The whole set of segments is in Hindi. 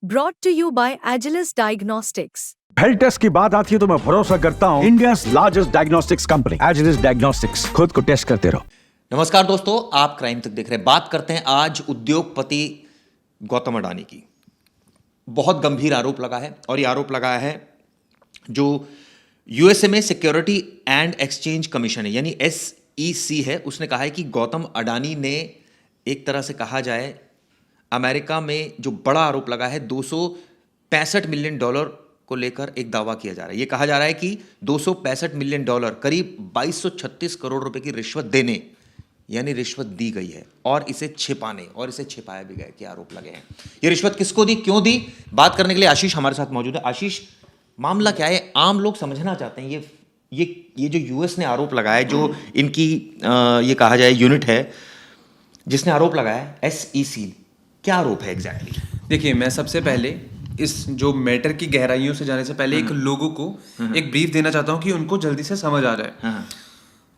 Brought to you by Agilus Diagnostics. Health test की बात आती है तो मैं भरोसा करता हूँ India largest diagnostics company Agilus diagnostics. खुद को टेस्ट करते रहो। नमस्कार दोस्तों, आप क्राइम तक देख रहे हैं। बात करते हैं आज उद्योगपति गौतम अडानी की। बहुत गंभीर आरोप लगा है और ये आरोप लगाया है जो यूएसए में सिक्योरिटी एंड एक्सचेंज कमीशन है यानी SEC है। उसने कहा है कि गौतम अडानी ने एक तरह से कहा जाए अमेरिका में जो बड़ा आरोप लगा है $265 मिलियन को लेकर एक दावा किया जा रहा है। ये कहा जा रहा है कि $265 मिलियन करीब 2236 करोड़ रुपए की रिश्वत देने यानी रिश्वत दी गई है और इसे छिपाने और इसे छिपाया भी गया के आरोप लगे हैं। ये रिश्वत किसको दी, क्यों दी, बात करने के लिए आशीष हमारे साथ मौजूद है। आशीष, मामला क्या है? आम लोग समझना चाहते हैं ये जो यूएस ने आरोप लगाया है, जो इनकी ये कहा जाए यूनिट है जिसने आरोप लगाया है SEC, क्या आरोप है एग्जैक्टली? देखिए, मैं सबसे पहले इस जो मैटर की गहराइयों से जाने से पहले एक लोगों को एक ब्रीफ देना चाहता हूँ कि उनको जल्दी से समझ आ जाए।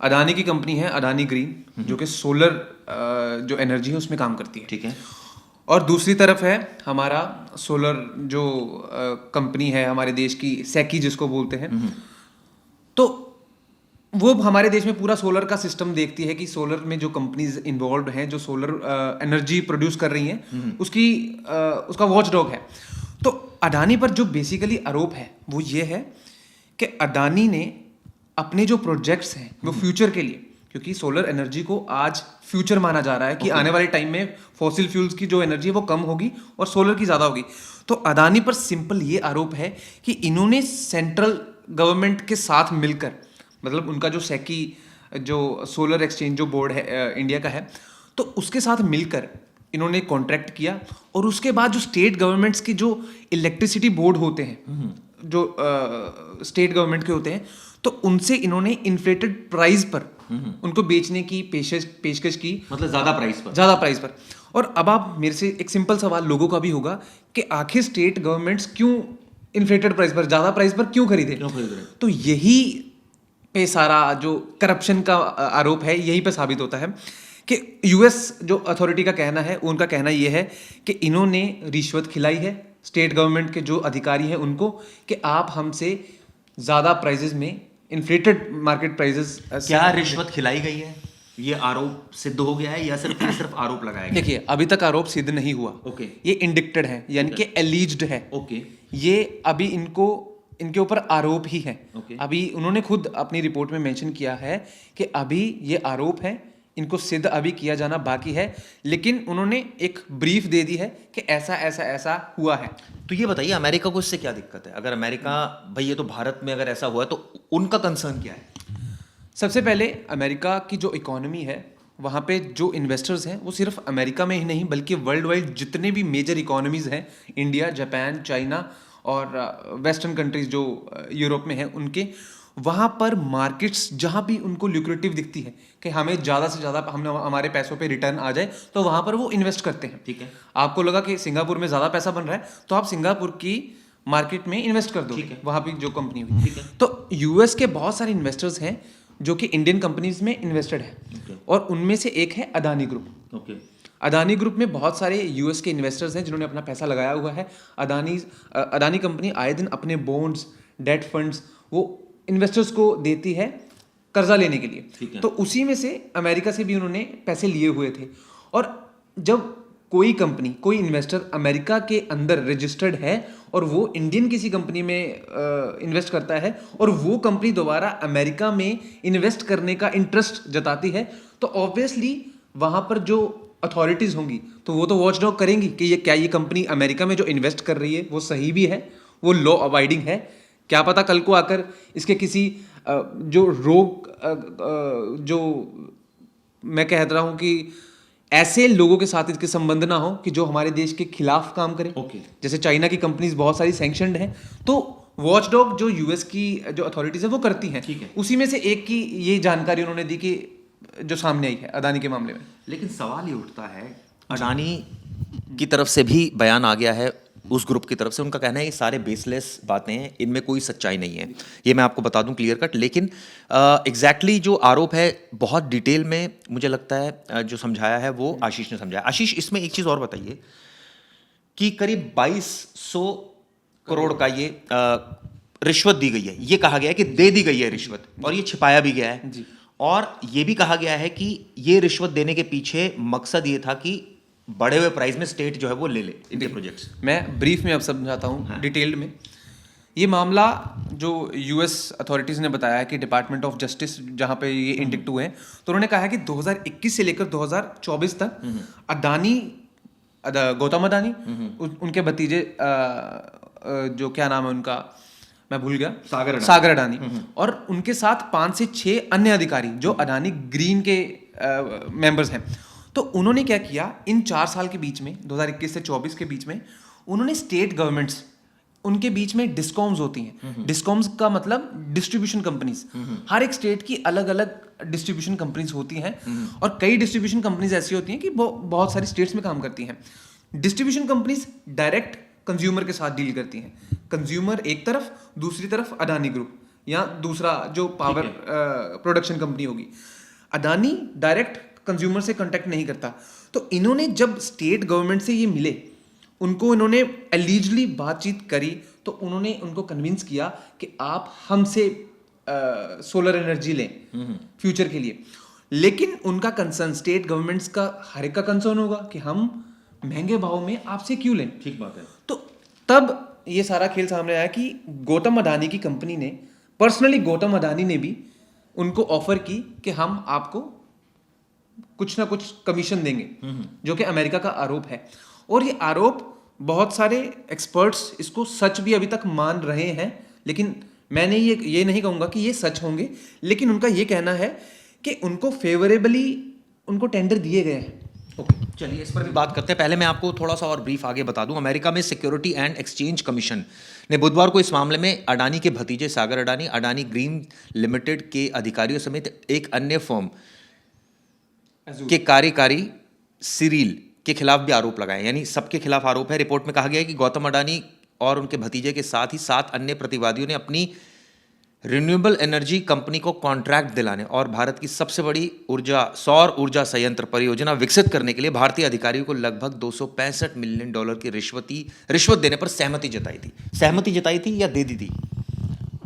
अडानी की कंपनी है अडानी ग्रीन, जो कि सोलर जो एनर्जी है उसमें काम करती है। ठीक है। और दूसरी तरफ है हमारा सोलर जो कंपनी है हमारे देश की, सेकी जिसको बोलते हैं। तो वो हमारे देश में पूरा सोलर का सिस्टम देखती है कि सोलर में जो कंपनीज इन्वॉल्व हैं, जो सोलर एनर्जी प्रोड्यूस कर रही हैं, उसका वॉच डॉग है। तो अडानी पर जो बेसिकली आरोप है वो ये है कि अडानी ने अपने जो प्रोजेक्ट्स हैं वो फ्यूचर के लिए, क्योंकि सोलर एनर्जी को आज फ्यूचर माना जा रहा है कि आने वाले टाइम में फॉसिल फ्यूल्स की जो एनर्जी है वो कम होगी और सोलर की ज़्यादा होगी। तो अडानी पर सिंपल ये आरोप है कि इन्होंने सेंट्रल गवर्नमेंट के साथ मिलकर, मतलब उनका जो सेकी जो सोलर एक्सचेंज जो बोर्ड है इंडिया का है, तो उसके साथ मिलकर इन्होंने कॉन्ट्रैक्ट किया और उसके बाद जो स्टेट गवर्नमेंट्स की जो इलेक्ट्रिसिटी बोर्ड होते हैं, जो स्टेट गवर्नमेंट के होते हैं, तो उनसे इन्होंने इन्फ्लेटेड प्राइस पर उनको बेचने की पेशकश की, मतलब ज्यादा प्राइस पर। और अब आप मेरे से एक सिंपल सवाल लोगों का भी होगा कि आखिर स्टेट गवर्नमेंट्स क्यों इन्फ्लेटेड प्राइस पर, ज्यादा प्राइस पर क्यों खरीदे? तो यही पे सारा जो करप्शन का आरोप है यही पे साबित होता है कि यूएस जो अथॉरिटी का कहना है, उनका कहना यह है कि इन्होंने रिश्वत खिलाई है स्टेट गवर्नमेंट के जो अधिकारी हैं उनको, कि आप हमसे ज़्यादा प्राइजेस में इन्फ्लेटेड मार्केट प्राइजेस। क्या रिश्वत खिलाई गई है? ये आरोप सिद्ध हो गया है या सिर्फ आरोप लगाया गया? देखिए, अभी तक आरोप सिद्ध नहीं हुआ। ओके। ये इंडिक्टेड है यानी कि एलिज्ड है। ओके। ये अभी इनके ऊपर आरोप ही है। Okay. अभी उन्होंने खुद अपनी रिपोर्ट में मेंशन किया है कि अभी ये आरोप है, इनको सिद्ध अभी किया जाना बाकी है, लेकिन उन्होंने एक ब्रीफ दे दी है कि ऐसा ऐसा ऐसा हुआ है। तो ये बताइए, अमेरिका को इससे क्या दिक्कत है? अगर अमेरिका, भाई ये तो भारत में अगर ऐसा हुआ है तो उनका कंसर्न क्या है? सबसे पहले अमेरिका की जो इकोनॉमी है, वहाँ पे जो इन्वेस्टर्स हैं वो सिर्फ अमेरिका में ही नहीं बल्कि वर्ल्ड वाइड जितने भी मेजर इकोनॉमीज़ हैं, इंडिया, जापान, चाइना और वेस्टर्न कंट्रीज जो यूरोप में हैं, उनके वहाँ पर मार्केट्स जहाँ भी उनको ल्यूक्रेटिव दिखती है कि हमें ज़्यादा से ज़्यादा हमारे पैसों पे रिटर्न आ जाए, तो वहाँ पर वो इन्वेस्ट करते हैं। ठीक है। आपको लगा कि सिंगापुर में ज़्यादा पैसा बन रहा है तो आप सिंगापुर की मार्केट में इन्वेस्ट कर दो, वहाँ की जो कंपनी हुई। ठीक है। तो यूएस के बहुत सारे इन्वेस्टर्स हैं जो कि इंडियन कंपनीज में इन्वेस्टेड है और उनमें से एक है Adani group. Okay. Adani group में बहुत सारे यूएस के इन्वेस्टर्स हैं जिन्होंने अपना पैसा लगाया हुआ है। अडानी कंपनी आए दिन अपने बॉन्ड्स, डेट फंड्स वो इन्वेस्टर्स को देती है कर्जा लेने के लिए। तो उसी में से अमेरिका से भी उन्होंने पैसे लिए हुए थे। और जब कोई कंपनी, कोई इन्वेस्टर अमेरिका के अंदर रजिस्टर्ड है और वो इंडियन किसी कंपनी में इन्वेस्ट करता है और वो कंपनी दोबारा अमेरिका में इन्वेस्ट करने का इंटरेस्ट जताती है, तो ऑब्वियसली वहाँ पर जो अथॉरिटीज़ होंगी तो वो तो वॉच डॉग करेंगी कि ये कंपनी अमेरिका में जो इन्वेस्ट कर रही है वो सही भी है, वो लॉ अबाइडिंग है। क्या पता कल को आकर इसके किसी जो जो मैं कह रहा हूँ कि ऐसे लोगों के साथ इसके संबंध ना हो कि जो हमारे देश के खिलाफ काम करें। जैसे चाइना की कंपनीज बहुत सारी सैंक्शनड हैं, तो वॉच डॉग जो यूएस की जो अथॉरिटीज है वो करती हैं। उसी में से एक की ये जानकारी उन्होंने दी कि जो सामने आई है अडानी के मामले में। लेकिन सवाल ये उठता है, अडानी की तरफ से भी बयान आ गया है, उस ग्रुप की तरफ से उनका कहना है ये सारे बेसलेस बातें हैं, इनमें कोई सच्चाई नहीं है। ये मैं आपको बता दूं क्लियर कट। लेकिन एग्जैक्टली जो आरोप है बहुत डिटेल में मुझे लगता है जो समझाया है वो आशीष ने समझाया। आशीष, इसमें एक चीज़ और बताइए कि करीब 2200 करोड़ का ये रिश्वत दी गई है। ये कहा गया है कि दे दी गई है रिश्वत, और ये छिपाया भी गया है जी। और ये भी कहा गया है कि ये रिश्वत देने के पीछे मकसद ये था कि बढ़े हुए प्राइस में स्टेट जो है वो ले इनके प्रोजेक्ट्स। मैं ब्रीफ में अब समझाता हूँ डिटेल्ड में। ये मामला जो यूएस अथॉरिटीज़ ने बताया है कि डिपार्टमेंट ऑफ जस्टिस जहाँ पे ये इंडिक्ट हुए हैं, तो उन्होंने कहा है कि 2021 से लेकर 2024 तक गौतम अदानी, उनके भतीजे जो क्या नाम है उनका, मैं भूल गया, सागर अडानी, और उनके साथ 5 से 6 अन्य अधिकारी जो अडानी ग्रीन के मेंबर्स हैं। तो उन्होंने क्या किया, इन 4 साल के बीच में 2021 से 24 के बीच में उन्होंने स्टेट गवर्नमेंट्स, उनके बीच में डिस्कॉम्स होती हैं। डिस्कॉम्स का मतलब डिस्ट्रीब्यूशन कंपनीज, हर एक स्टेट की अलग अलग डिस्ट्रीब्यूशन कंपनीज होती हैं और कई डिस्ट्रीब्यूशन कंपनीज ऐसी होती हैं कि वो बहुत सारी स्टेट्स में काम करती हैं। डिस्ट्रीब्यूशन कंपनीज डायरेक्ट कंज्यूमर के साथ डील करती हैं, कंज्यूमर एक तरफ, दूसरी तरफ अडानी ग्रुप या दूसरा जो पावर प्रोडक्शन कंपनी होगी। अडानी डायरेक्ट कंज्यूमर से कांटेक्ट नहीं करता। तो इन्होंने जब स्टेट गवर्नमेंट से ये मिले, उनको इन्होंने एलिजिबली बातचीत करी, तो उन्होंने उनको कन्विंस किया कि आप हमसे सोलर एनर्जी लें फ्यूचर के लिए। लेकिन उनका कंसर्न, स्टेट गवर्नमेंट्स का हर एक का कंसर्न होगा कि हम महंगे भाव में आपसे क्यों लें। ठीक बात है। तो तब ये सारा खेल सामने आया कि गौतम अडानी की कंपनी ने पर्सनली, गौतम अडानी ने भी उनको ऑफर की कि हम आपको कुछ ना कुछ कमीशन देंगे, जो कि अमेरिका का आरोप है। और ये आरोप बहुत सारे एक्सपर्ट्स इसको सच भी अभी तक मान रहे हैं, लेकिन मैंने ये नहीं कहूँगा कि ये सच होंगे, लेकिन उनका ये कहना है कि उनको फेवरेबली उनको टेंडर दिए गए हैं। चलिए इस पर भी बात करते हैं। पहले मैं आपको थोड़ा सा और ब्रीफ आगे बता दूं। अमेरिका में सिक्योरिटी एंड एक्सचेंज कमीशन ने बुधवार को इस मामले में अडानी के भतीजे सागर अडानी, अडानी ग्रीन लिमिटेड के अधिकारियों समेत एक अन्य फर्म के कार्यकारी सिरिल के खिलाफ भी आरोप लगाए, यानी सबके खिलाफ आरोप है। रिपोर्ट में कहा गया है कि गौतम अडानी और उनके भतीजे के साथ ही 7 अन्य प्रतिवादियों ने अपनी रिन्यूएबल एनर्जी कंपनी को कॉन्ट्रैक्ट दिलाने और भारत की सबसे बड़ी सौर ऊर्जा संयंत्र परियोजना विकसित करने के लिए भारतीय अधिकारियों को लगभग $265 मिलियन की रिश्वत देने पर सहमति जताई थी या दे दी थी।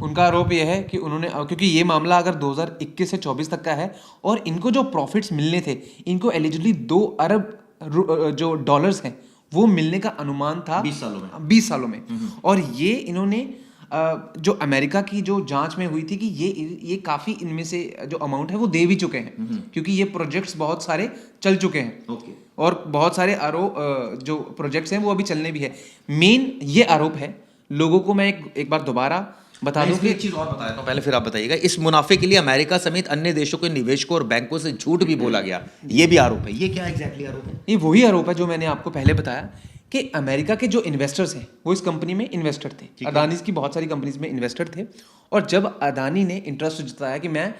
उनका आरोप यह है कि उन्होंने, क्योंकि ये मामला अगर 2021 से 24 तक का है और इनको जो प्रॉफिट्स मिलने थे, इनको एलिजिबली 2 अरब जो डॉलर्स हैं वो मिलने का अनुमान था 20 सालों में। और ये इन्होंने जो अमेरिका की जो जांच में हुई थी कि ये काफ़ी इनमें से जो अमाउंट है वो दे भी चुके हैं, क्योंकि ये प्रोजेक्ट्स बहुत सारे चल चुके हैं और बहुत सारे जो प्रोजेक्ट्स हैं वो अभी चलने भी है। मेन ये आरोप है। लोगों को मैं एक बार दोबारा बता दूं कि एक चीज और बता देता हूं, पहले फिर आप बताइएगा। इस मुनाफे के लिए अमेरिका समेत अन्य देशों के निवेशकों और बैंकों से झूठ भी बोला गया, ये भी आरोप है। ये क्या एग्जैक्टली आरोप है? ये वही आरोप है जो मैंने आपको पहले बताया कि अमेरिका के जो इन्वेस्टर्स हैं वो इस कंपनी में इन्वेस्टर थे। अडानी की बहुत सारी कंपनीज में इन्वेस्टर थे, और जब अडानी ने इंटरेस्ट जताया कि मैं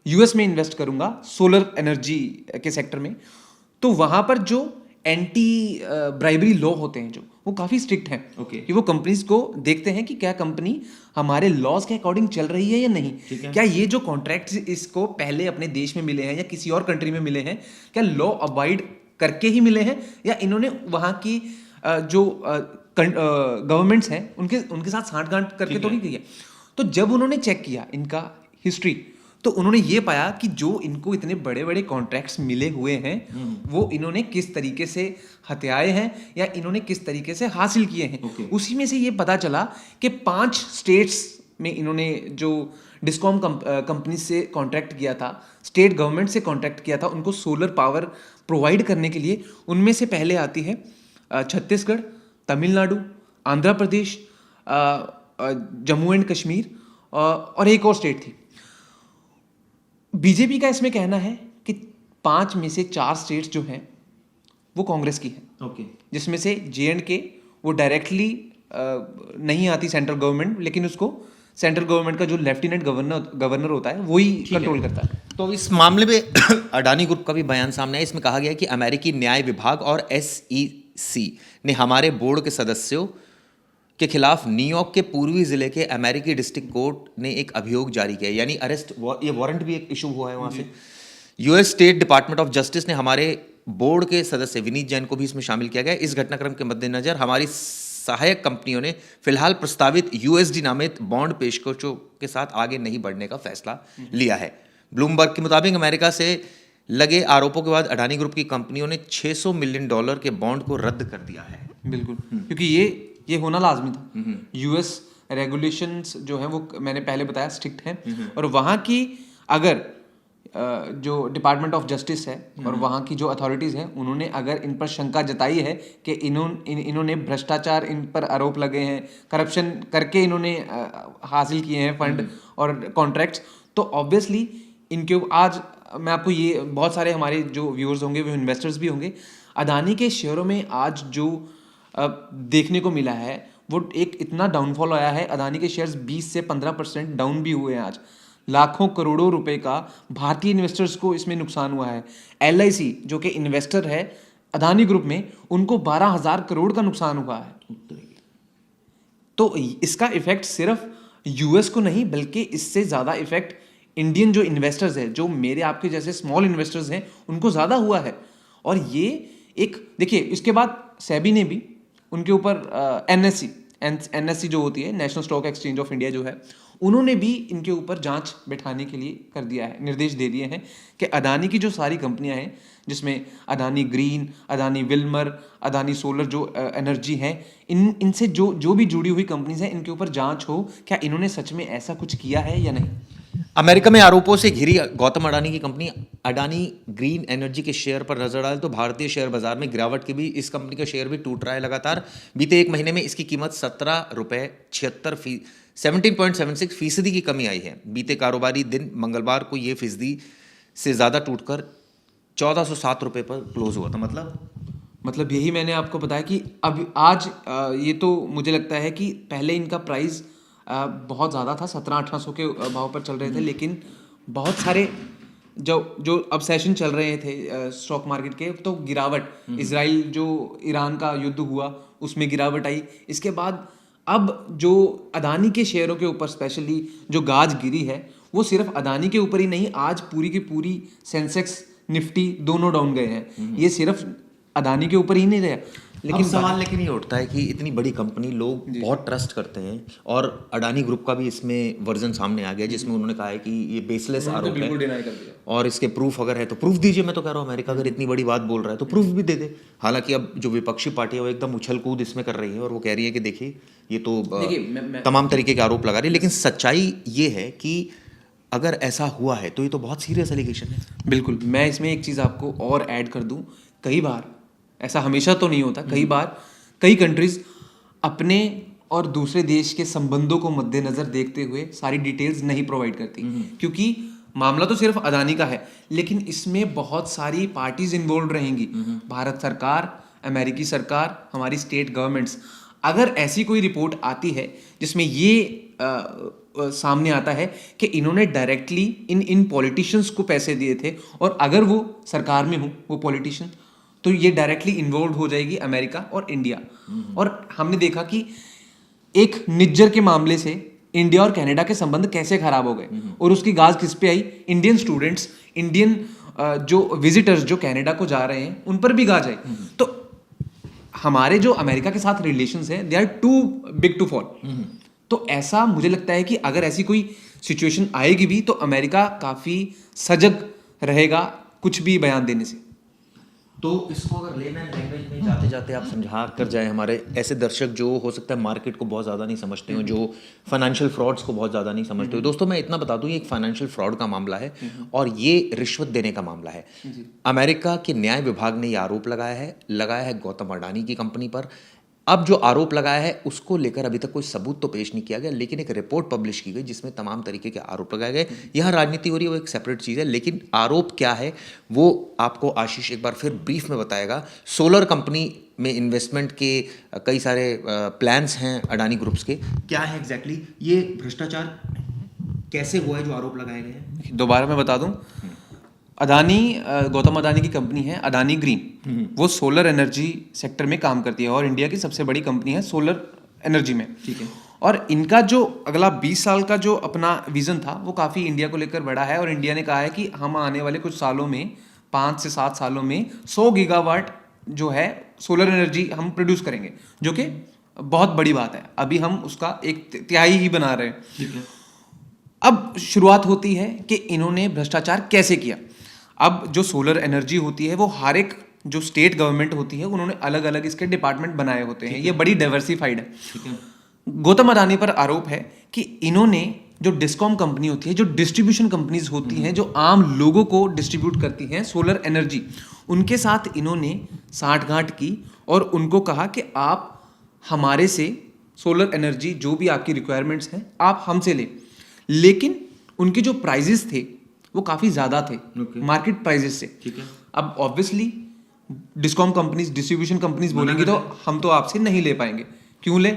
यूएस में इन्वेस्ट करूंगा सोलर एनर्जी के सेक्टर में, तो वहां पर जो एंटी ब्राइबरी लॉ होते हैं जो वो काफ़ी स्ट्रिक्ट हैं कि वो कंपनीज को देखते हैं कि क्या कंपनी हमारे लॉज के अकॉर्डिंग चल रही है या नहीं, क्या ये जो कॉन्ट्रैक्ट्स इसको पहले अपने देश में मिले हैं या किसी और कंट्री में मिले हैं, क्या लॉ अवॉइड करके ही मिले हैं या इन्होंने वहाँ की जो गवर्नमेंट्स हैं उनके साथ साठगांठ करके तो नहीं की है। तो जब उन्होंने चेक किया इनका हिस्ट्री, तो उन्होंने ये पाया कि जो इनको इतने बड़े बड़े कॉन्ट्रैक्ट्स मिले हुए हैं वो इन्होंने किस तरीके से हथियाए हैं या इन्होंने किस तरीके से हासिल किए हैं। उसी में से ये पता चला कि 5 स्टेट्स में इन्होंने जो डिस्कॉम कंपनी से कॉन्ट्रैक्ट किया था, स्टेट गवर्नमेंट से कॉन्ट्रैक्ट किया था उनको सोलर पावर प्रोवाइड करने के लिए। उनमें से पहले आती है छत्तीसगढ़, तमिलनाडु, आंध्र प्रदेश, जम्मू एंड कश्मीर और एक और स्टेट थी। बीजेपी का इसमें कहना है कि 5 में से 4 स्टेट्स जो हैं वो कांग्रेस की है, जिसमें से J&K वो डायरेक्टली नहीं आती सेंट्रल गवर्नमेंट, लेकिन उसको सेंट्रल गवर्नमेंट का जो लेफ्टिनेंट गवर्नर होता है वही कंट्रोल करता है। तो इस मामले में अडानी ग्रुप का भी बयान सामने आया। इसमें कहा गया है कि अमेरिकी न्याय विभाग और SEC ने हमारे बोर्ड के सदस्यों के खिलाफ न्यूयॉर्क के पूर्वी जिले के अमेरिकी डिस्ट्रिक्ट कोर्ट ने एक अभियोग जारी किया, यानी अरेस्ट, ये वारंट भी एक इशू हुआ है वहां से। US state department of justice ने हमारे बोर्ड के सदस्य विनीत जैन को भी इसमें शामिल किया गया। इस घटनाक्रम के मद्देनजर हमारी सहायक कंपनियों ने फिलहाल प्रस्तावित यूएसडी नामित बॉन्ड पेशकशों के साथ आगे नहीं बढ़ने का फैसला लिया है। ब्लूमबर्ग के मुताबिक अमेरिका से लगे आरोपों के बाद अडानी ग्रुप की कंपनियों ने $600 मिलियन के बॉन्ड को रद्द कर दिया है। बिल्कुल, क्योंकि ये होना लाजमी था। यूएस रेगुलेशंस जो है वो मैंने पहले बताया स्ट्रिक्ट हैं, और वहाँ की अगर जो डिपार्टमेंट ऑफ जस्टिस है और वहाँ की जो अथॉरिटीज़ हैं उन्होंने अगर इन पर शंका जताई है कि इन्होंने भ्रष्टाचार, इन पर आरोप लगे हैं, करप्शन करके इन्होंने हासिल किए हैं फंड और कॉन्ट्रैक्ट्स, तो ऑब्वियसली इनके आज मैं आपको ये बहुत सारे हमारे जो व्यूअर्स होंगे वो इन्वेस्टर्स भी होंगे, अदानी के शेयरों में आज जो देखने को मिला है वो एक इतना डाउनफॉल आया है। अदानी के शेयर्स 20 से 15% डाउन भी हुए हैं। आज लाखों करोड़ों रुपए का भारतीय इन्वेस्टर्स को इसमें नुकसान हुआ है। LIC जो कि इन्वेस्टर है अदानी ग्रुप में, उनको 12,000 करोड़ का नुकसान हुआ है। तो इसका इफेक्ट सिर्फ यूएस को नहीं बल्कि इससे ज़्यादा इफेक्ट इंडियन जो इन्वेस्टर्स हैं, जो मेरे आपके जैसे स्मॉल इन्वेस्टर्स हैं, उनको ज़्यादा हुआ है। और ये एक देखिए, इसके बाद सेबी ने भी उनके ऊपर NSE जो होती है, national stock exchange of India जो है, उन्होंने भी इनके ऊपर जांच बैठाने के लिए कर दिया है, निर्देश दे दिए हैं कि अदानी की जो सारी कंपनियां हैं जिसमें Adani green, Adani Wilmer, Adani solar जो एनर्जी है, इनसे जो भी जुड़ी हुई कंपनीज हैं, इनके ऊपर जांच हो, क्या इन्होंने सच में ऐसा कुछ किया है या नहीं। अमेरिका में आरोपों से घिरी गौतम अडानी की कंपनी अडानी ग्रीन एनर्जी के शेयर पर नजर डालें तो भारतीय शेयर बाजार में गिरावट की भी इस कंपनी का शेयर भी टूट रहा है लगातार। बीते एक महीने में इसकी कीमत ₹17.76 की कमी आई है। बीते कारोबारी दिन मंगलवार को ये फीसदी से ज़्यादा टूटकर ₹1407 पर क्लोज हुआ था। मतलब यही मैंने आपको बताया कि अब आज ये तो मुझे लगता है कि पहले इनका प्राइस बहुत ज़्यादा था, 1700-1800 के भाव पर चल रहे थे, लेकिन बहुत सारे जो अब सेशन चल रहे थे स्टॉक मार्केट के, तो गिरावट, इजराइल जो ईरान का युद्ध हुआ उसमें गिरावट आई। इसके बाद अब जो अदानी के शेयरों के ऊपर स्पेशली जो गाज गिरी है, वो सिर्फ अदानी के ऊपर ही नहीं, आज पूरी की पूरी सेंसेक्स निफ्टी दोनों डाउन गए हैं। ये सिर्फ अदानी के ऊपर ही नहीं रहा। लेकिन सवाल ये उठता है कि इतनी बड़ी कंपनी लोग बहुत ट्रस्ट करते हैं, और अडानी ग्रुप का भी इसमें वर्जन सामने आ गया जिसमें उन्होंने कहा है कि ये बेसलेस आरोप है और इसके प्रूफ अगर है तो प्रूफ दीजिए। मैं तो कह रहा हूँ अमेरिका अगर इतनी बड़ी बात बोल रहा है तो प्रूफ भी दे दे। हालांकि अब जो विपक्षी पार्टी है वो एकदम उछल कूद इसमें कर रही है और वो कह रही है कि देखिए ये तो तमाम तरीके के आरोप लगा रही है, लेकिन सच्चाई ये है कि अगर ऐसा हुआ है तो ये तो बहुत सीरियस एलिगेशन है। बिल्कुल, मैं इसमें एक चीज़ आपको और ऐड कर दूं, कई बार ऐसा हमेशा तो नहीं होता, कई बार कई कंट्रीज अपने और दूसरे देश के संबंधों को मद्देनजर देखते हुए सारी डिटेल्स नहीं प्रोवाइड करती, क्योंकि मामला तो सिर्फ अदानी का है लेकिन इसमें बहुत सारी पार्टीज इन्वॉल्व रहेंगी। भारत सरकार, अमेरिकी सरकार, हमारी स्टेट गवर्नमेंट्स। अगर ऐसी कोई रिपोर्ट आती है जिसमें ये सामने आता है कि इन्होंने डायरेक्टली इन पॉलिटिशियंस को पैसे दिए थे, और अगर वो सरकार में हो वो पॉलिटिशियन, तो ये डायरेक्टली इन्वॉल्व हो जाएगी अमेरिका और इंडिया। और हमने देखा कि एक निज्जर के मामले से इंडिया और कनाडा के संबंध कैसे खराब हो गए, और उसकी गाज किस पे आई, इंडियन स्टूडेंट्स, इंडियन जो विजिटर्स जो कनाडा को जा रहे हैं उन पर भी गाज आई। तो हमारे जो अमेरिका के साथ रिलेशंस हैं they are too big to fail. तो ऐसा मुझे लगता है कि अगर ऐसी कोई सिचुएशन आएगी भी तो अमेरिका काफी सजग रहेगा कुछ भी बयान देने से। तो इसको अगर लेमैन लैंग्वेज में जाते जाते आप समझा कर जाए हमारे ऐसे दर्शक जो हो सकता है मार्केट को बहुत ज़्यादा नहीं समझते हो, जो फाइनेंशियल फ्रॉड्स को बहुत ज़्यादा नहीं समझते हो। दोस्तों मैं इतना बता दूं, ये एक फाइनेंशियल फ्रॉड का मामला है और ये रिश्वत देने का मामला है। अमेरिका के न्याय विभाग ने ये आरोप लगाया है गौतम अडानी की कंपनी पर। अब जो आरोप लगाया है उसको लेकर अभी तक कोई सबूत तो पेश नहीं किया गया, लेकिन एक रिपोर्ट पब्लिश की गई जिसमें तमाम तरीके के आरोप लगाए गए। यहाँ राजनीति हो रही है वो एक सेपरेट चीज़ है, लेकिन आरोप क्या है वो आपको आशीष एक बार फिर ब्रीफ में बताएगा। सोलर कंपनी में इन्वेस्टमेंट के कई सारे प्लान्स हैं अडानी ग्रुप्स के, क्या है एग्जैक्टली ये भ्रष्टाचार कैसे हुआ है जो आरोप लगाए गए हैं। दोबारा मैं बता दूं, अदानी गौतम अदानी की कंपनी है अदानी ग्रीन, वो सोलर एनर्जी सेक्टर में काम करती है और इंडिया की सबसे बड़ी कंपनी है सोलर एनर्जी में। ठीक है। और इनका जो अगला 20 साल का जो अपना विजन था वो काफ़ी इंडिया को लेकर बड़ा है, और इंडिया ने कहा है कि हम आने वाले कुछ सालों में 5 से 7 सालों में 100 गीगावाट जो है सोलर एनर्जी हम प्रोड्यूस करेंगे, जो कि बहुत बड़ी बात है। अभी हम उसका 1/3 ही बना रहे हैं। अब शुरुआत होती है कि इन्होंने भ्रष्टाचार कैसे किया। अब जो सोलर एनर्जी होती है वो हर एक जो स्टेट गवर्नमेंट होती है उन्होंने अलग अलग इसके डिपार्टमेंट बनाए होते हैं, ये बड़ी डाइवर्सिफाइड है। गौतम अडानी पर आरोप है कि इन्होंने जो डिस्कॉम कंपनी होती है, जो डिस्ट्रीब्यूशन कंपनीज होती हैं, जो आम लोगों को डिस्ट्रीब्यूट करती हैं सोलर एनर्जी, उनके साथ इन्होंने साठगांठ की और उनको कहा कि आप हमारे से सोलर एनर्जी जो भी आपकी रिक्वायरमेंट्स हैं आप हमसे लें। लेकिन उनके जो प्राइजेस थे वो काफ़ी ज़्यादा थे मार्केट प्राइजेस से। अब obviously discom companies, distribution companies बोलेंगी तो हम तो आपसे नहीं ले पाएंगे। क्यों ले,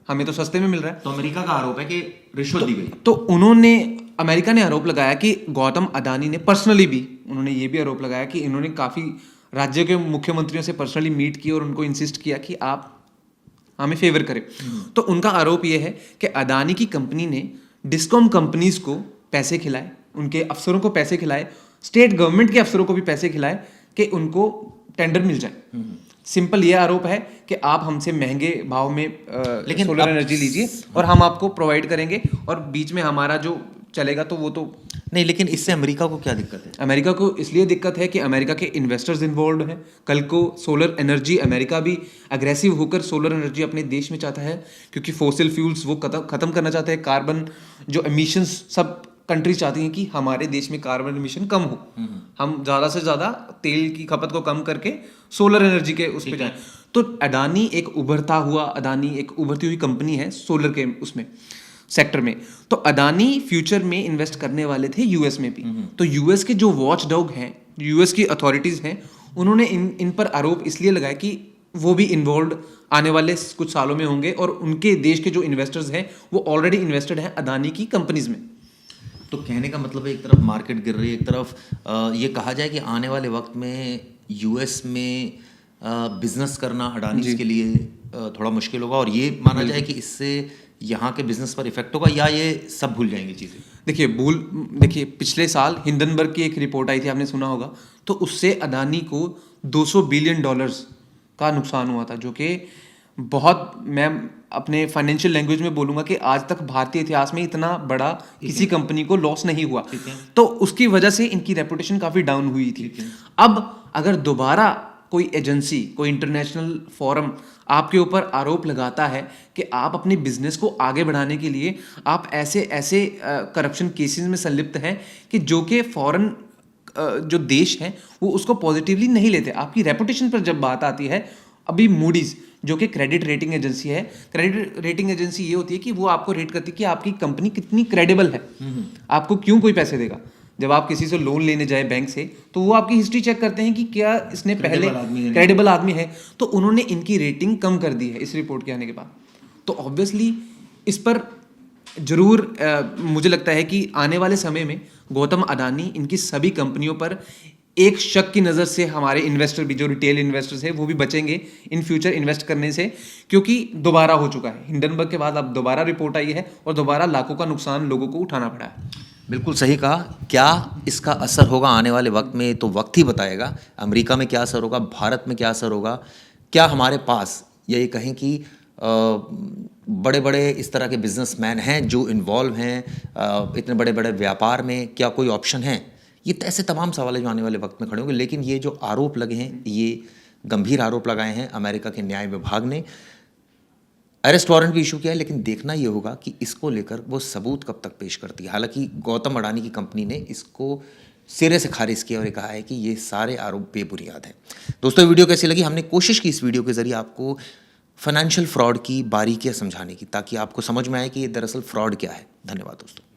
हमें तो सस्ते में मिल रहा है। तो अमेरिका का आरोप है कि रिश्वत दी गई। तो अमेरिका ने आरोप लगाया कि गौतम अडानी ने पर्सनली भी, उन्होंने ये भी आरोप लगाया कि इन्होंने काफ़ी राज्य के मुख्यमंत्रियों से पर्सनली मीट की और उनको इंसिस्ट किया कि आप हमें फेवर करें। तो उनका आरोप ये है कि अडानी की कंपनी ने डिस्कॉम कंपनीज को पैसे खिलाए, उनके अफसरों को पैसे खिलाए, स्टेट गवर्नमेंट के अफसरों को भी पैसे खिलाए कि उनको टेंडर मिल जाए। सिंपल ये आरोप है कि आप हमसे महंगे भाव में लेकिन सोलर एनर्जी लीजिए और हम आपको प्रोवाइड करेंगे और बीच में हमारा जो चलेगा तो वो तो नहीं। लेकिन इससे अमेरिका को क्या दिक्कत है? अमेरिका को इसलिए दिक्कत है कि अमेरिका के इन्वेस्टर्स इन्वॉल्व हैं। कल को सोलर एनर्जी, अमेरिका भी अग्रेसिव होकर सोलर एनर्जी अपने देश में चाहता है, क्योंकि फॉसिल फ्यूल्स वो खत्म करना चाहते हैं। कार्बन जो एमिशंस, सब कंट्रीज चाहती हैं कि हमारे देश में कार्बन एमिशन कम हो, हम ज़्यादा से ज़्यादा तेल की खपत को कम करके सोलर एनर्जी के उस पर जाएं। तो अडानी एक उभरती हुई कंपनी है सोलर के उसमें सेक्टर में। तो अडानी फ्यूचर में इन्वेस्ट करने वाले थे यूएस में भी। तो यूएस के जो वॉच डॉग हैं, यूएस की अथॉरिटीज़ हैं, उन्होंने इन पर आरोप इसलिए लगाया कि वो भी इन्वॉल्व आने वाले कुछ सालों में होंगे और उनके देश के जो इन्वेस्टर्स हैं वो ऑलरेडी इन्वेस्टेड हैं अडानी की कंपनीज में। तो कहने का मतलब है एक तरफ मार्केट गिर रही है, एक तरफ ये कहा जाए कि आने वाले वक्त में यूएस में बिजनेस करना अडानी के लिए थोड़ा मुश्किल होगा, और ये माना जाए कि इससे यहाँ के बिजनेस पर इफेक्ट होगा, या ये सब भूल जाएंगे चीज़ें? देखिए पिछले साल हिंडनबर्ग की एक रिपोर्ट आई थी, आपने सुना होगा। तो उससे अडानी को $200 बिलियन का नुकसान हुआ था, जो कि बहुत, मैं अपने फाइनेंशियल लैंग्वेज में बोलूँगा कि आज तक भारतीय इतिहास में इतना बड़ा किसी कंपनी को लॉस नहीं हुआ। तो उसकी वजह से इनकी रेपुटेशन काफ़ी डाउन हुई थी। अब अगर दोबारा कोई एजेंसी, कोई इंटरनेशनल फोरम आपके ऊपर आरोप लगाता है कि आप अपने बिजनेस को आगे बढ़ाने के लिए आप ऐसे करप्शन केसेस में संलिप्त हैं कि जो कि फॉरेन जो देश हैं वो उसको पॉजिटिवली नहीं लेते, आपकी रेपुटेशन पर जब बात आती है। अभी मूडीज जो कि क्रेडिट रेटिंग एजेंसी है, क्रेडिट रेटिंग एजेंसी ये होती है कि वो आपको रेट करती है कि आपकी कंपनी कितनी क्रेडिबल है, आपको क्यों कोई पैसे देगा। जब आप किसी से लोन लेने जाए बैंक से, तो वो आपकी हिस्ट्री चेक करते हैं कि क्या इसने पहले क्रेडिबल आदमी है। तो उन्होंने इनकी रेटिंग कम कर दी है इस रिपोर्ट के आने के बाद। तो ऑब्वियसली इस पर जरूर मुझे लगता है कि आने वाले समय में गौतम अडानी इनकी सभी कंपनियों पर एक शक की नज़र से हमारे इन्वेस्टर भी, जो रिटेल इन्वेस्टर्स हैं, वो भी बचेंगे इन फ्यूचर इन्वेस्ट करने से, क्योंकि दोबारा हो चुका है। हिंडनबर्ग के बाद अब दोबारा रिपोर्ट आई है और दोबारा लाखों का नुकसान लोगों को उठाना पड़ा है। बिल्कुल सही कहा। क्या इसका असर होगा आने वाले वक्त में, तो वक्त ही बताएगा। अमेरिका में क्या असर होगा, भारत में क्या असर होगा, क्या हमारे पास, या ये कहें कि बड़े बड़े इस तरह के बिजनेसमैन हैं जो इन्वॉल्व हैं इतने बड़े बड़े व्यापार में, क्या कोई ऑप्शन है? ये तो ऐसे तमाम सवाल हैं जो आने वाले वक्त में खड़े होंगे। लेकिन ये जो आरोप लगे हैं, ये गंभीर आरोप लगाए हैं अमेरिका के न्याय विभाग ने। अरेस्ट वारंट भी इशू किया है, लेकिन देखना ये होगा कि इसको लेकर वो सबूत कब तक पेश करती है। हालांकि गौतम अडानी की कंपनी ने इसको सिरे से खारिज किया और ये कहा है कि ये सारे आरोप बेबुनियाद हैं। दोस्तों, वीडियो कैसी लगी? हमने कोशिश की इस वीडियो के जरिए आपको फाइनेंशियल फ्रॉड की बारीकियां समझाने की, ताकि आपको समझ में आए कि ये दरअसल फ्रॉड क्या है। धन्यवाद दोस्तों।